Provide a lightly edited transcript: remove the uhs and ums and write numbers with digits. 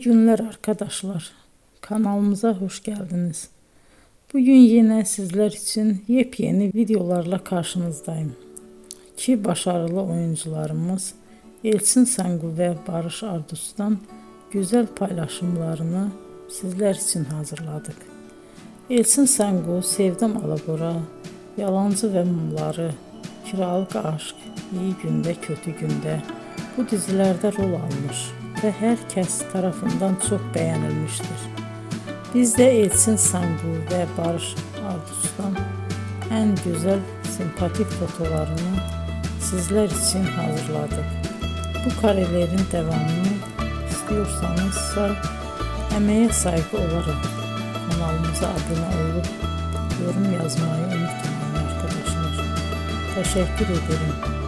İyi günler arkadaşlar. Kanalımıza hoş geldiniz. Bugün yine sizler için yepyeni videolarla karşınızdayım. İki başarılı oyuncularımız Elçin Sangu ve Barış Ardus'tan güzel paylaşımlarını sizler için hazırladık. Elçin Sangu, Sevdim Alabora, Yalancı ve Mumları, Kiralık Aşk, İyi Günde Kötü Günde bu dizilerde rol almış ve herkes tarafından çok beğenilmiştir. Biz de Elçin Sangu ve Barış Ardus'tan en güzel sempatik fotolarını sizler için hazırladık. Bu karelerin devamını istiyorsanızsa emeğe saygı olarak kanalımıza abone olup yorum yazmayı unutmayın arkadaşlar. Teşekkür ederim.